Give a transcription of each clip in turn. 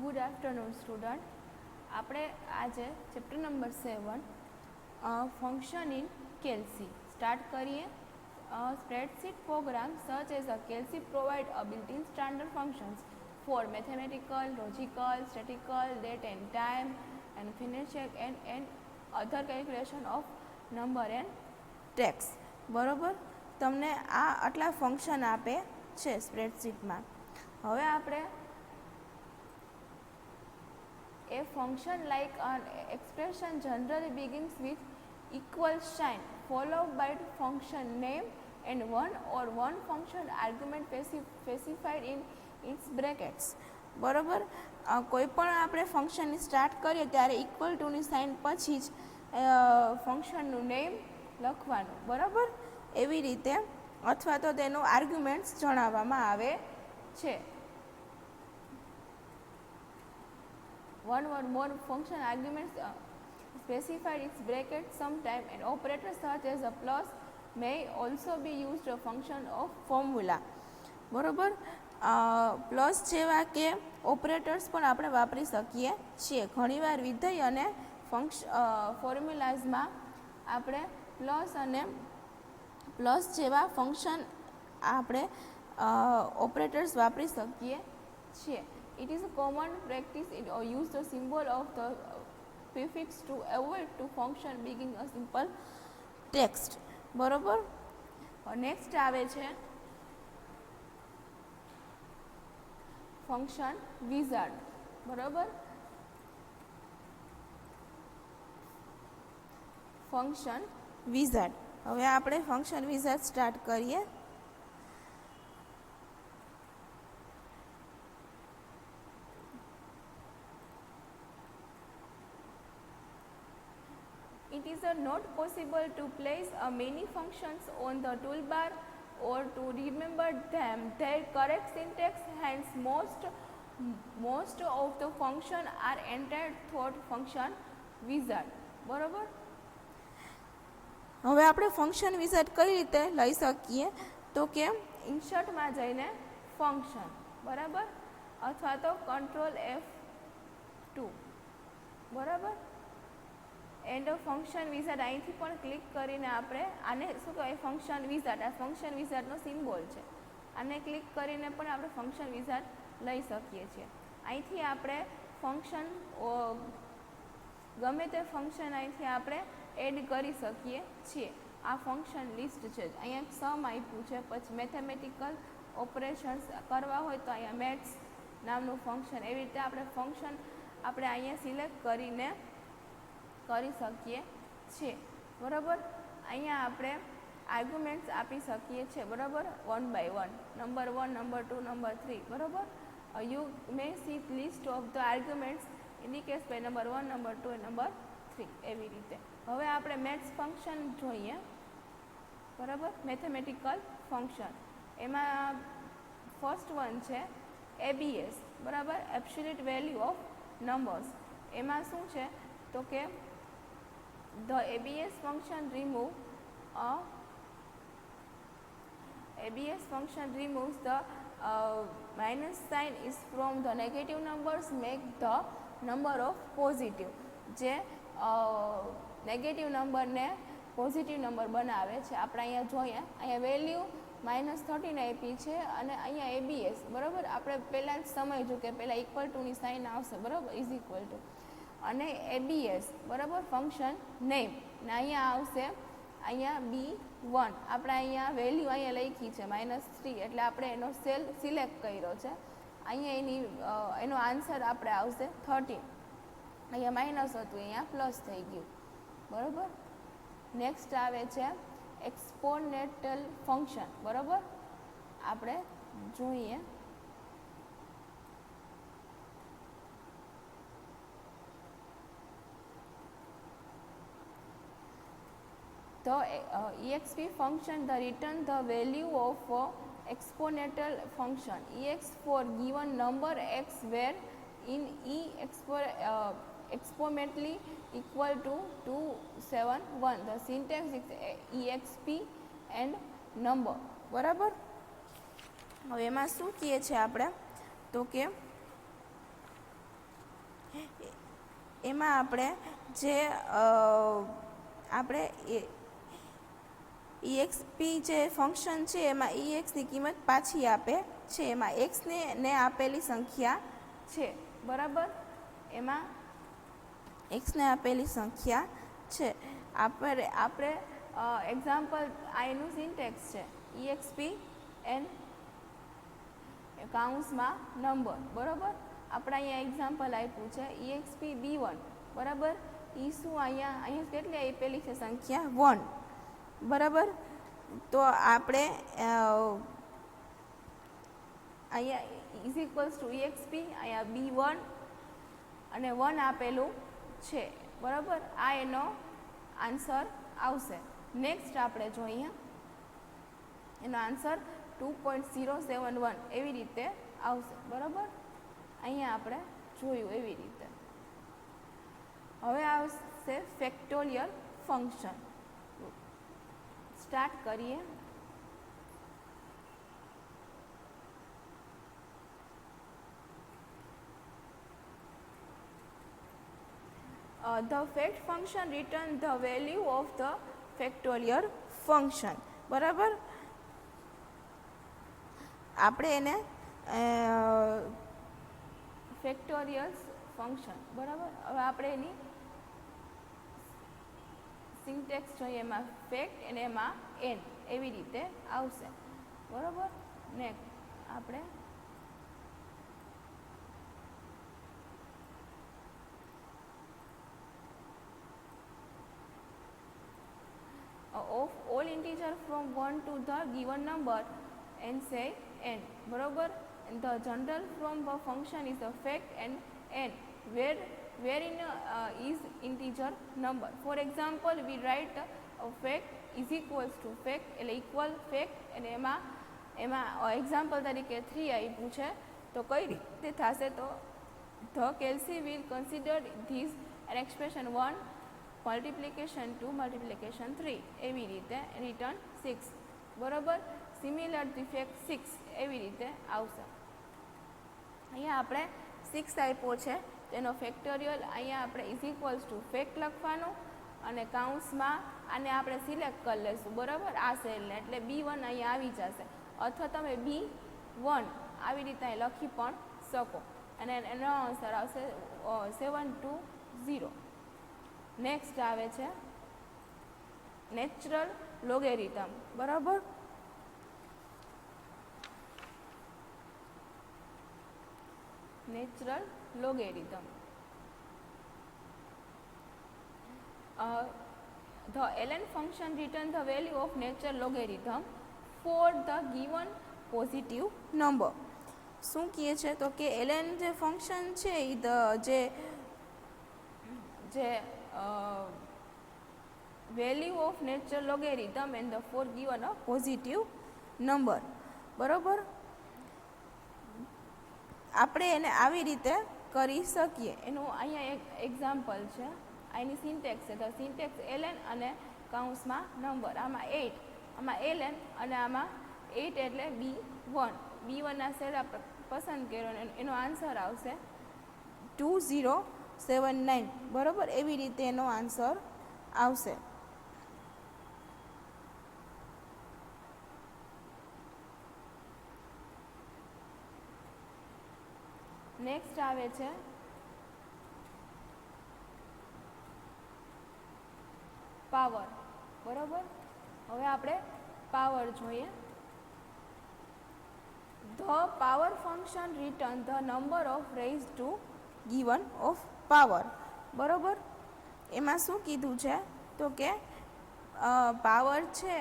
Good afternoon student. આપણે આજે chapter number 7 function in Calc start કરીએ. Spreadsheet program such as a Calc provide a built-in standard functions for mathematical, logical, statistical, date and time, and financial and other calculation of number and text. બરોબર, તમને આ આટલા function આપે છે સ્પ્રેડશીટમાં. હવે આપણે a function like an expression generally begins with equal sign followed by function name and one or one function argument specified in its brackets. બરાબર, કોઈ પણ આપણે ફંક્શનની સ્ટાર્ટ કરીએ ત્યારે ઇક્વલ ટુની સાઇન પછી જ ફંક્શનનું નેમ લખવાનું. બરાબર, એવી રીતે અથવા તો તેનું આર્ગ્યુમેન્ટ્સ જણાવવામાં આવે છે. One or more function arguments specified its bracket sometime, and operators such as a plus may also be used a function of formula. બરોબર, પ્લસ જેવા કે ઓપરેટર્સ પણ આપણે વાપરી શકીએ છીએ. ઘણીવાર વિધેય અને ફોર્મ્યુલાઝમાં આપણે પ્લસ જેવા ફંક્શન આપણે ઓપરેટર્સ વાપરી શકીએ છીએ. It is a common practice to use the symbol of the prefix to avoid to function begin a simple text. બરોબર, નેક્સ્ટ આવે છે ફંક્શન વિઝાર્ડ. બરોબર, ફંક્શન વિઝાર્ડ. હવે આપણે ફંક્શન વિઝાર્ડ સ્ટાર્ટ કરીએ. It is not possible to place many functions on the toolbar or to remember them their correct syntax. Hence, most of the functions are entered through function wizard. બરોબર, હવે આપણે function wizard કઈ રીતે લઈ શકીએ તો કે ઇન્સર્ટમાં જઈને ફંક્શન, બરાબર, અથવા તો કંટ્રોલ F2. બરાબર, એન્ડ ફંક્શન વિઝાર્ડ અહીંથી પણ ક્લિક કરીને આપણે આને શું કહેવાય ફંક્શન વિઝાર્ડ, આ ફંક્શન વિઝાર્ડનો સિમ્બોલ છે. આને ક્લિક કરીને પણ આપણે ફંક્શન વિઝાર્ડ લઈ શકીએ છીએ. અહીંથી આપણે ફંક્શન ગમે તે ફંક્શન અહીંથી આપણે એડ કરી શકીએ છીએ. આ ફંક્શન લિસ્ટ છે. અહીંયા સમ આપ્યું છે, પછી મેથેમેટિકલ ઓપરેશન્સ કરવા હોય તો અહીંયા મેથ્સ નામનું ફંક્શન, એવી રીતે આપણે ફંક્શન આપણે અહીંયા સિલેક્ટ કરીને કરી શકીએ છીએ. બરાબર, અહીંયા આપણે આર્ગ્યુમેન્ટ્સ આપી શકીએ છીએ. બરાબર, 1 by 1, નંબર 1, નંબર 2, નંબર 3. બરાબર, you may see list of the arguments indicates by number 1, number 2 અને નંબર 3, એવી રીતે. હવે આપણે મેથ્સ ફંક્શન જોઈએ. બરાબર, મેથેમેટિકલ ફંક્શન, એમાં ફર્સ્ટ વન છે ABS. બરાબર, એબ્સોલ્યુટ વેલ્યુ ઓફ નંબર્સ. એમાં શું છે તો કે the ABS function removes the minus sign is from the negative numbers, make the number of positive. જે નેગેટિવ નંબરને પોઝિટિવ નંબર બનાવે છે. આપણે અહીંયા જોઈએ, અહીંયા વેલ્યુ -13 આપી છે અને અહીંયા ABS. બરાબર, આપણે પહેલાં જ સમજ્યું કે પહેલાં ઇક્વલ ટુની સાઇન આવશે. બરાબર, ઇઝ ઇક્વલ ટુ અને ABS. બરાબર, ફંક્શન નેમ ને અહીંયા આવશે અહીંયા B1. આપણે અહીંયા વેલ્યુ અહીંયા લખી છે -3, એટલે આપણે એનો સેલ સિલેક્ટ કર્યો છે. અહીંયા એનો આન્સર આપણે આવશે 13. અહીંયા માઇનસ હતું, અહીંયા પ્લસ થઈ ગયું. બરાબર, નેક્સ્ટ આવે છે એક્સપોનેન્ટલ ફંક્શન. બરાબર, આપણે જોઈએ. The exp function the return the value of exponential function ex for given number x where in exponentially equal to 271. The syntax is exp and number. બરાબર, હવે એમાં શું કહે છે આપણે તો કે એમાં આપણે જે આપણે EXP જે ફંક્શન છે એમાં EXની કિંમત પાછી આપે છે. એમાં એક્સને આપેલી સંખ્યા છે, બરાબર. એમાં એક્સને આપેલી સંખ્યા છે. આપણે એક્ઝામ્પલ આઈનું સિન્ટેક્સ છે EXP એન કાઉન્સમાં નંબર, બરાબર. આપણે અહીંયા એક્ઝામ્પલ આપ્યું છે EXP B1, બરાબર. એ શું અહીંયા કેટલી આપેલી છે સંખ્યા 1, બરાબર. તો આપણે અહીંયા ઇઝ ઇક્વલ્સ ટુ EXP, અહીંયા B1 અને 1 આપેલું છે, બરાબર. આ એનો આન્સર આવશે. નેક્સ્ટ આપણે જોઈએ એનો આન્સર 2.071 એવી રીતે આવશે, બરાબર. અહીંયા આપણે જોયું એવી રીતે. હવે આવશે ફેક્ટોરિયલ ફંક્શન. સ્ટાર્ટ કરીએ. The fact function return the value of the factorial function, બરાબર. આપણે એને ફેક્ટોરિયલ ફંક્શન, બરાબર. હવે આપણે એની સિન્ટેક્સ જોઈએ. એમાં ફેક્ટ અને એમાં એન એવી રીતે આવશે, બરાબર. નેક્સ્ટ આપણે of all integer from 1 to the given number and say n, બરોબર. And the general from the function is the fact and n wherein is integer number. For example, we write a fact is equals to fact એટલે equal fact અને એમાં example તરીકે 3 આપ્યું છે. તો કઈ રીતે થશે? તો the Kelsey will consider this an expression 1 multiplication 2 multiplication 3 એવી રીતે return 6, બરાબર. સિમિલર ધ ફેક્ટ 6 એવી રીતે આવશે. અહીંયા આપણે 6 આપ્યો છે તેનો ફેક્ટોરિયલ અહીંયા આપણે ઇઝ ઇક્વલ્સ ટુ ફેક્ટ લખવાનું અને કાઉન્સમાં આને આપણે સિલેક્ટ કરી લઈશું, બરાબર, આ સેલને. એટલે B1 અહીંયા આવી જશે, અથવા તમે B1 આવી રીતે અહીં લખી પણ શકો અને એનો આન્સર આવશે 720. નેક્સ્ટ આવે છે નેચરલ લોગેરિધમ, બરાબર. Natural logarithm. The ln function returns the value of natural logarithm for the given positive number. શું કહે છે? તો કે ln જે ફંક્શન છે એ જે value of natural logarithm and the for given a positive number, બરોબર. આપણે એને આવી રીતે કરી શકીએ. એનું અહીંયા એક એક્ઝામ્પલ છે. આની સિન્ટેક્સ છે. તો સિન્ટેક્સ ln અને કાઉન્સમાં નંબર. આમાં 8, આમાં ln અને આમાં 8 એટલે B1. B1ના સેલ આપણે પસંદ કર્યો અને એનો આન્સર આવશે 2079, બરાબર. એવી રીતે એનો આન્સર આવશે. નેક્સ્ટ આવે છે પાવર, બરોબર. હવે આપણે પાવર જોઈએ. The power function return the number of raised to given of power, બરોબર. એમાં શું કીધું છે? તો કે પાવર છે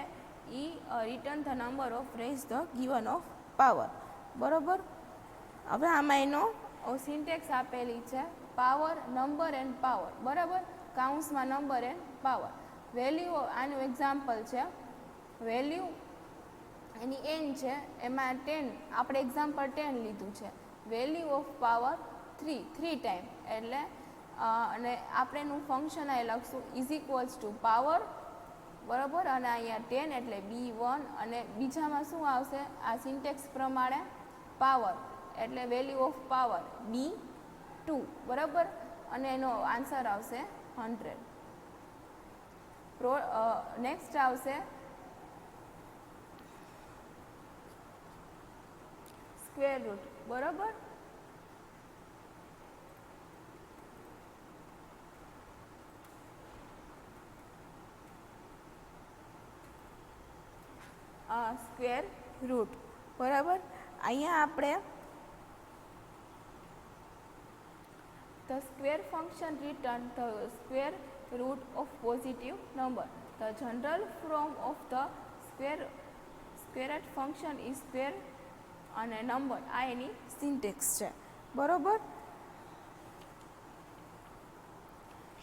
એ return the number of raise the given of power, બરોબર. હવે આમાં એનો સિન્ટેક્સ આપેલી છે પાવર, નંબર એન્ડ પાવર, બરાબર. કાઉન્સમાં નંબર એન્ડ પાવર. વેલ્યુ આનું એક્ઝામ્પલ છે. વેલ્યુ એની એન છે, એમાં 10 આપણે એક્ઝામ્પલ 10 લીધું છે. વેલ્યુ ઓફ પાવર 3 ટાઈમ એટલે અને આપણે એનું ફંક્શન અહીં લખશું ઇઝ ઇક્વલ્સ ટુ પાવર, બરાબર. અને અહીંયા 10 એટલે B1 અને બીજામાં શું આવશે? આ સિન્ટેક્સ પ્રમાણે પાવર એટલે વેલ્યુ ઓફ પાવર B2, બરાબર. અને એનો આન્સર આવશે 100. નેક્સ્ટ આવશે સ્ક્વેર રૂટ. બરોબર, સ્ક્વેર રૂટ. બરાબર, અહીંયા આપણે the square function return the square root of positive number. The general form of the squared function is square અને નંબર. આ એની સિન્ટેક્સ છે. બરોબર,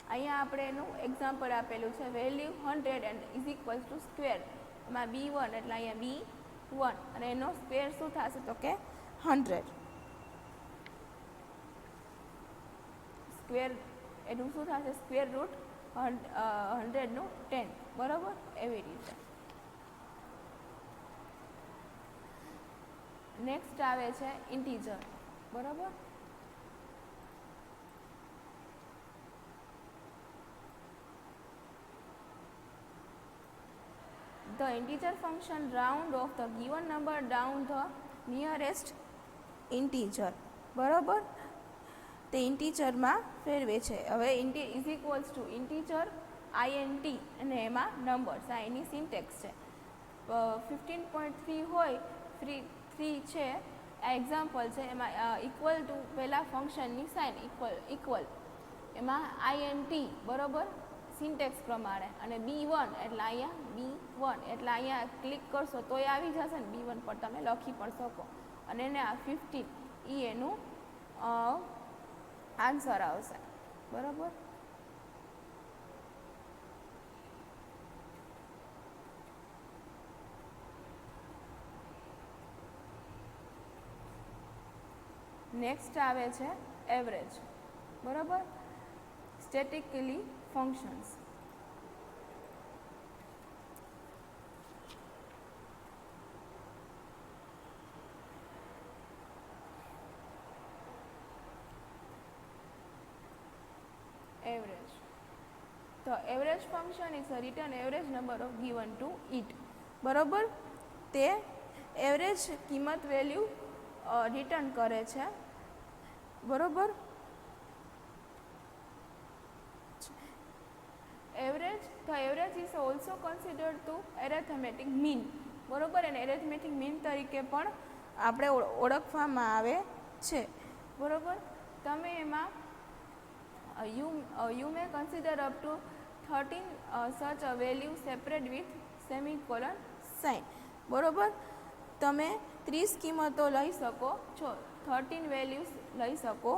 અહીંયા આપણે એનું એક્ઝામ્પલ આપેલું છે. Value 100 and is equals to square. એમાં b1 એટલે અહીંયા b1 અને એનો સ્ક્વેર શું થશે તો કે 100. સ્ક્વેર એનું શું થશે સ્ક્વેર રૂટ 100નું 10. બરાબર, એવી રીતે. નેક્સ્ટ આવે છે ઇન્ટીજર. બરાબર, the integer function round of the given number down the nearest integer. બરાબર, તે ઇન્ટીજરમાં ફેરવે છે. હવે is equals to integer int અને એમાં નંબર્સ. આ એની સિન્ટેક્સ છે. 15.3 હોય 3 છે, આ એક્ઝામ્પલ છે. એમાં ઇક્વલ ટુ પહેલાં ફંક્શનની સાઇન ઇક્વલ એમાં int. બરાબર, સિન્ટેક્સ પ્રમાણે. અને b1 એટલે અહીંયા b1 એટલે અહીંયા ક્લિક કરશો તો એ આવી જશે ને. b1 પર તમે લખી પણ શકો. અને એને આ 15 એનું આન્સર આવશે. બરાબર, નેક્સ્ટ આવે છે એવરેજ. બરાબર, સ્ટેટિકલી ફંક્શન્સ. એવરેજ. તો average function is a return average number of given to it. બરાબર, તે એવરેજ કિંમત વેલ્યુ રિટર્ન કરે છે. બરાબર, average the average is also considered to arithmetic mean. બરાબર, અને એરેથમેટિક મીન તરીકે પણ આપણે ઓળખવામાં આવે છે. બરાબર, તમે એમાં you may consider up to 13 such a value separate with semicolon sign. બરાબર, તમે 30 કિંમતો લઈ શકો છો, 13 વેલ્યુઝ લઈ શકો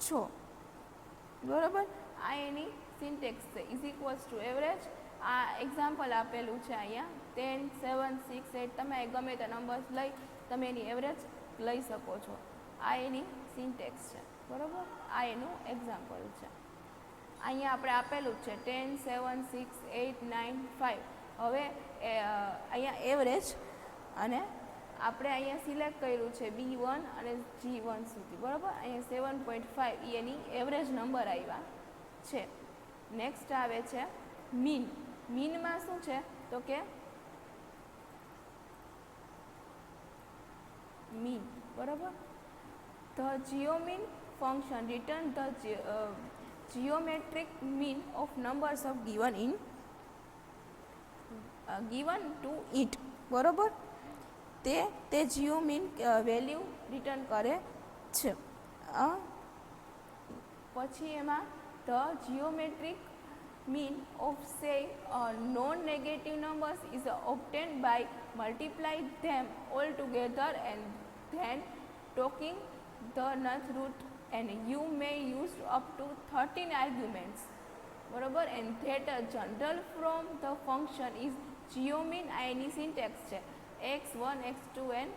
છો. બરાબર, આ એની સિન્ટેક્સ છે. Is equals to average. આ એક્ઝામ્પલ આપેલું છે અહીંયા 10, 7, 6, 8. તમે ગમે તે નંબર્સ લઈ તમે એની એવરેજ લઈ શકો છો. આ એની સિન્ટેક્સ છે. બરાબર, આ એનું એક્ઝામ્પલ છે. અહીંયા આપણે આપેલું જ છે 10, 7, 6, 8, 9, 5. હવે અહીંયા એવરેજ અને આપણે અહીંયા સિલેક્ટ કર્યું છે b1 અને g1 સુધી. બરાબર, અહીંયા 7.5 એની એવરેજ નંબર આવ્યા છે. નેક્સ્ટ આવે છે મીન. મીનમાં શું છે તો કે મીન. બરાબર, the geomean function return the geometric mean of numbers of given to it. બરાબર, તે જીઓમીન વેલ્યુ રિટર્ન કરે છે. પછી એમાં the geometric mean of say non-negative numbers is obtained by multiply them all together and then taking the nth root, and you may use up to 13 arguments. બરાબર, and that general from the function is geomean. આ એની syntax છે x1, x2 and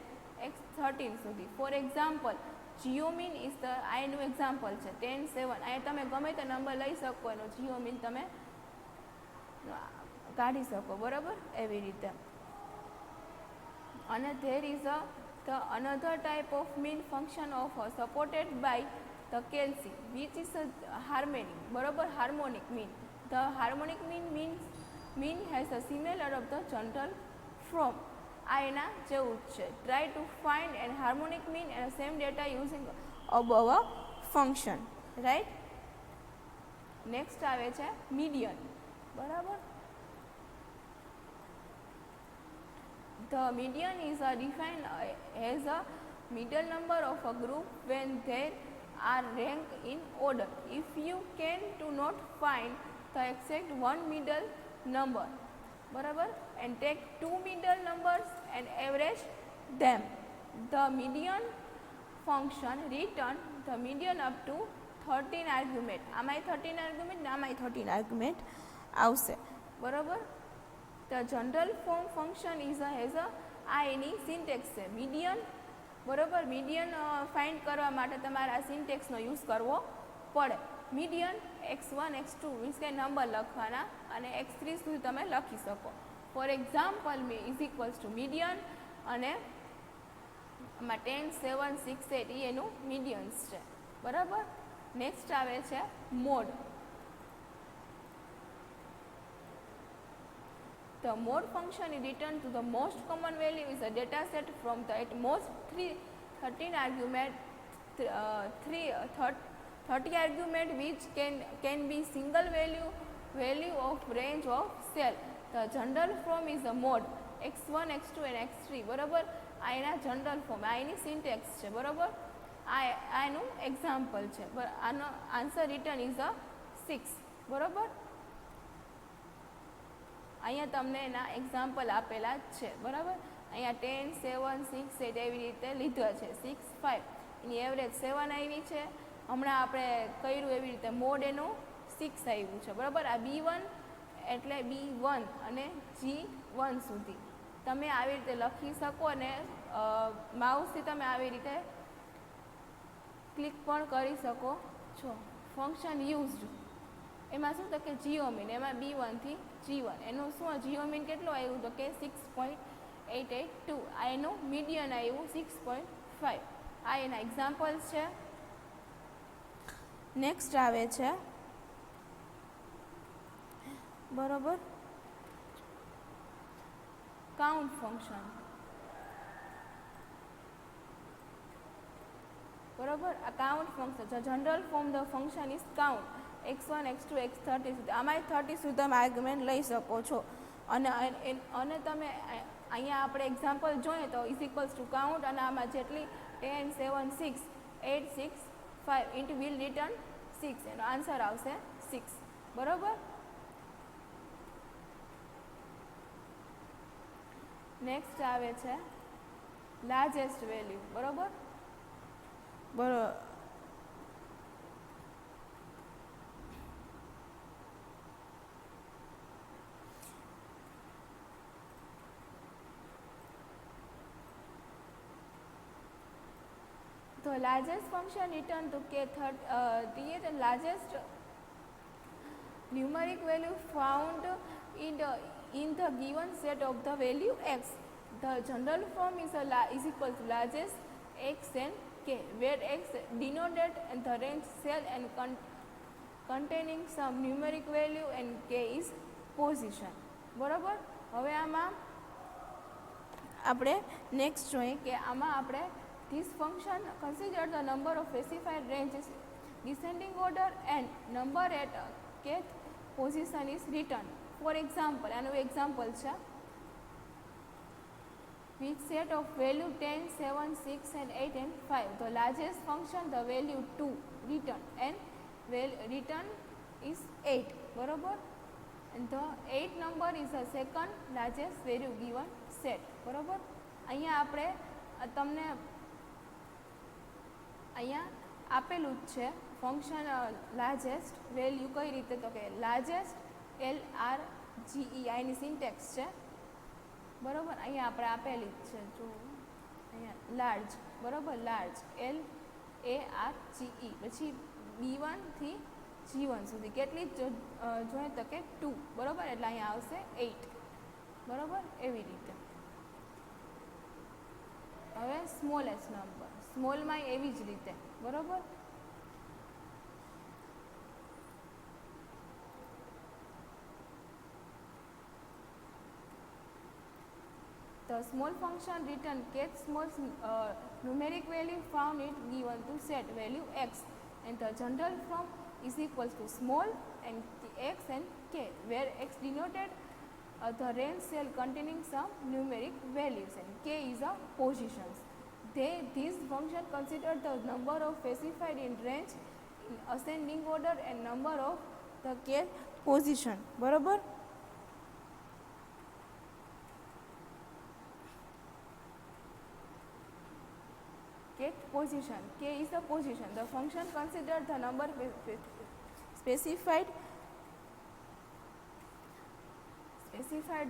x13 સુધી. For example જીઓમીન is the, આ એનું example છે 10, 7. અહીંયા તમે ગમે તે નંબર લઈ શકો, એનો જીઓમીન તમે કાઢી શકો. બરાબર, એવી રીતે. અને there is a The another type of mean function of supported by the Kelsey, which is a harmonic, બરોબર, harmonic mean. The harmonic mean has a similar of the general form. આ એના જેવું જ છે. Try to find an harmonic mean and same data using above a function, right? Next આવે છે median, બરાબર. The median is defined as a middle number of a group when they are ranked in order. If you can do not find the exact one middle number, બરાબર, and take two middle numbers and average them, the median function return the median up to 13 argument. આમાંય 13 argument ને આમાંય 13 argument આવશે, બરાબર. The general form function is has a આ એની syntax છે median, બરાબર. Median find કરવા માટે તમારે આ સિન્ટેક્સનો યુઝ કરવો પડે. મીડિયન x1 x2 મીન્સ કે નંબર લખવાના અને x3 સુધી તમે લખી શકો. For example is equals to median અને આમાં 10 7 6 8 એ એનું મીડિયન્સ છે, બરાબર. નેક્સ્ટ આવે છે mode. The mode function is returned to the most common value is a data set from the at most 13 argument 30 argument which can be single value of range of cell. The general form is a mode x1 x2 and x3, બરાબર. આ એના general form, આ એની syntax છે, બરાબર. આ એનું example છે. આનો આન્સર રિટર્ન ઇઝ અ 6, બરાબર. અહીંયા તમને એના એક્ઝામ્પલ આપેલા જ છે, બરાબર. અહીંયા 10 7 6 8 એવી રીતે લીધા છે. 6 5 એની એવરેજ 7 આવી છે. હમણાં આપણે કર્યું એવી રીતે મોડ એનું 6 આવ્યું છે, બરાબર. આ B1 એટલે B1 અને G1 સુધી તમે આવી રીતે લખી શકો અને માઉસથી તમે આવી રીતે ક્લિક પણ કરી શકો છો. ફંક્શન યુઝડ એમાં શું તો કે જીઓમીન, એમાં B1 થી G1 એનું શું જીઓમીન કેટલું આવ્યું તો કે 6.882. આ એનું મીડિયન આવ્યું 6.5. આ એના એક્ઝામ્પલ્સ છે. નેક્સ્ટ આવે છે, બરોબર, કાઉન્ટ ફંક્શન, બરોબર. આ કાઉન્ટ ફંક્શન છે. General form the function is count x1 x2 x30 સુધી. આમાંય 30 સુધી તમે આર્ગ્યુમેન્ટ લઈ શકો છો. અને તમે અહીંયા આપણે એક્ઝામ્પલ જોઈએ તો ઇઝ ઇક્વલ્સ ટુ કાઉન્ટ અને આમાં જેટલી 10 7 6 8 6 5 ઇન્ટ વિલ રિટર્ન 6. એનો આન્સર આવશે 6, બરોબર. નેક્સ્ટ આવે છે લાર્જેસ્ટ વેલ્યુ, બરોબર. The largest function return to the largest numeric value found in the given set of the value x. The general form is equal to largest x and k, where x denoted the range cell and containing some numeric value and k is position, બરાબર. હવે આમાં આપણે next જોઈએ કે આમાં આપણે this function consider the number of specified ranges descending order and number at kth position is returned. For example, આનું example છે with set of value 10 7 6 and 8 and 5. The largest function the value 2 return and return is 8, બરોબર. and the 8 number is the second largest value given set, બરોબર. અહીંયા આપણે તમને અહીંયા આપેલું જ છે ફંક્શન લાર્જેસ્ટ વેલ્યુ કઈ રીતે તો કે લાર્જેસ્ટ LRGE આની સિન્ટેક્સ છે, બરોબર. અહીંયા આપણે આપેલી જ છે, જો અહીંયા લાર્જ, બરોબર, લાર્જ LARGE પછી B1 થી G1 સુધી કેટલી જોઈએ તો કે 2, બરોબર. એટલે અહીંયા આવશે 8, બરોબર. એવી રીતે હવે સ્મોલેસ્ટ નંબર, સ્મોલમાં એવી જ રીતે, બરાબર. The small function return get small numeric value found it given to set value x, and the general form is equals to small and x and k, where x denoted the range cell containing some numeric values and k is a positions. This function consider the number of specified in range in ascending order and number of the k position, બરાબર. Get position, k is the position. The function consider the number specified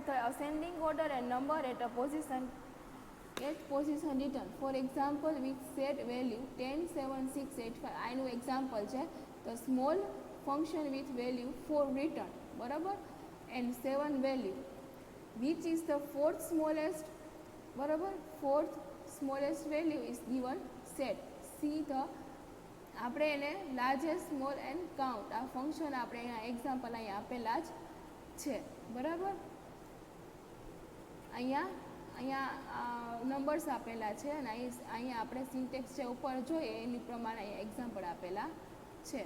the ascending order and number at a position return. For example, with set value 10 7 6 8 5, આનું example છે. The small function with value 4 return, બરાબર, and 7 value, which is the fourth smallest, બરાબર, fourth smallest value is given set. See the આપણે એને largest small and count, આ function આપણે અહીંયા example અહીંયા આપેલા જ છે, બરાબર. અહીંયા નંબર્સ આપેલા છે અને અહીંયા આપણે સિન્ટેક્સ છે ઉપર જોઈએ એની પ્રમાણે અહીંયા એક્ઝામ્પલ આપેલા છે.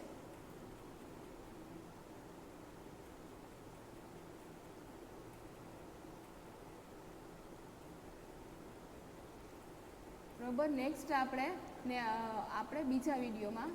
બરાબર. નેક્સ્ટ આપણે બીજા વિડીયોમાં